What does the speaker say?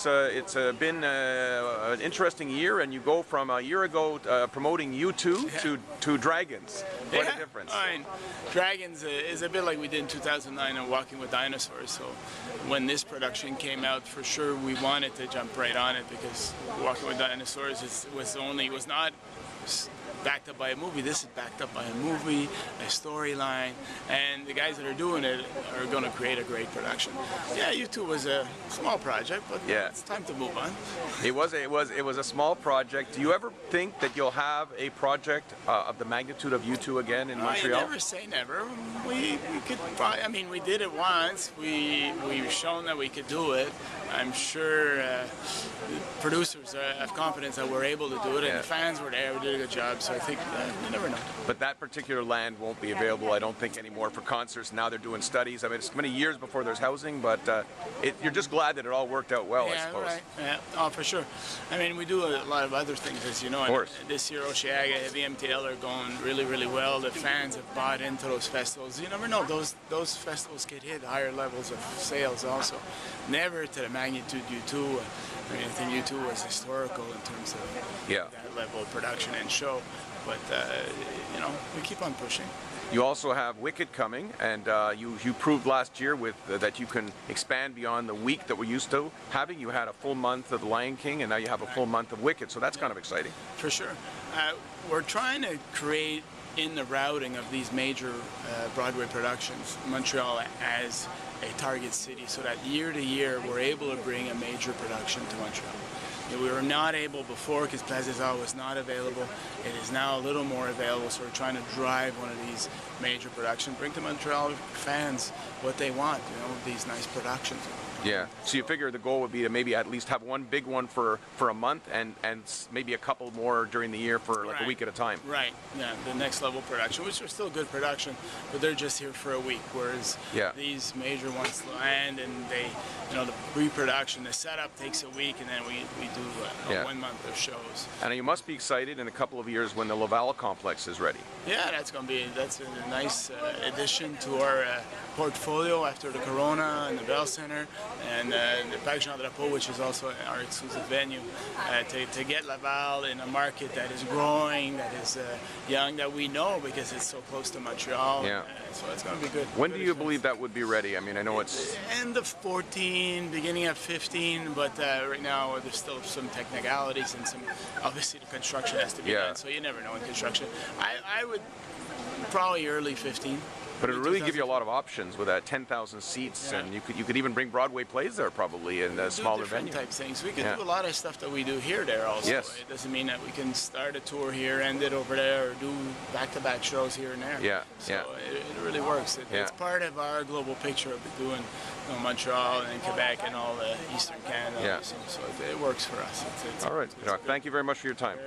it's been an interesting year, and you go from a year ago promoting U2 to Dragons. Quite a difference. I mean, Dragons is a bit like we did in 2009 on Walking with Dinosaurs. So when this production came out, for sure we wanted to jump right on it, because Walking with Dinosaurs was not backed up by a movie. This is backed up by a movie, a storyline, and the guys that are doing it are going to create a great production. Yeah, U2 was a small project, but it's time to move on. It was a small project. Do you ever think that you'll have a project of the magnitude of U2 again in Montreal? I never say never. We could probably, I mean, we did it once. We've shown that we could do it. I'm sure producers have confidence that we're able to do it, and the fans were there. We did a good job, so I think you never know. But that particular land won't be available, I don't think, anymore for concerts. Now they're doing studies. I mean, it's many years before there's housing, but you're just glad that it all worked out well, I suppose. Right. Yeah, oh, for sure. I mean, we do a lot of other things, as you know. Of course. This year, Osheaga, VMTL are going really, really well. The fans have bought into those festivals. You never know. Those festivals could hit higher levels of sales also. Never to the magnitude U2. I mean, I think U2 was historical in terms of that level of production and show. But, you know, we keep on pushing. You also have Wicked coming, and you proved last year with that you can expand beyond the week that we're used to having. You had a full month of The Lion King, and now you have a full month of Wicked, so that's kind of exciting. For sure. We're trying to create, in the routing of these major Broadway productions, Montreal as a target city, so that year to year we're able to bring a major production to Montreal. We were not able before because Place des Arts was not available. It is now a little more available, so we're trying to drive one of these major productions, bring to Montreal fans what they want, you know, these nice productions. Yeah, so you figure the goal would be to maybe at least have one big one for a month and maybe a couple more during the year for like a week at a time. Right, yeah, the next level production, which are still good production, but they're just here for a week, whereas these major ones land and they, you know, the pre-production, the setup takes a week, and then we do 1 month of shows. And you must be excited in a couple of years when the Laval complex is ready. Yeah, that's a nice addition to our portfolio after the Corona and the Bell Center. And the Parc Jean Drapeau, which is also our exclusive venue, to get Laval in a market that is growing, that is young, that we know because it's so close to Montreal. Yeah. So it's going to be good. When do you believe that would be ready? I mean, I know it's end of 14, beginning of 15, but right now there's still some technicalities and some, obviously the construction has to be done, so you never know in construction. I would probably early 15. But it would really give you a lot of options with that 10,000 seats, and you could even bring Broadway plays there probably in a smaller venue. Type things. We could do a lot of stuff that we do here there also. Yes. It doesn't mean that we can start a tour here, end it over there, or do back-to-back shows here and there. Yeah. So it really works. It's part of our global picture of doing Montreal and Quebec and all the Eastern Canada. So it works for us. All right. Thank you very much for your time.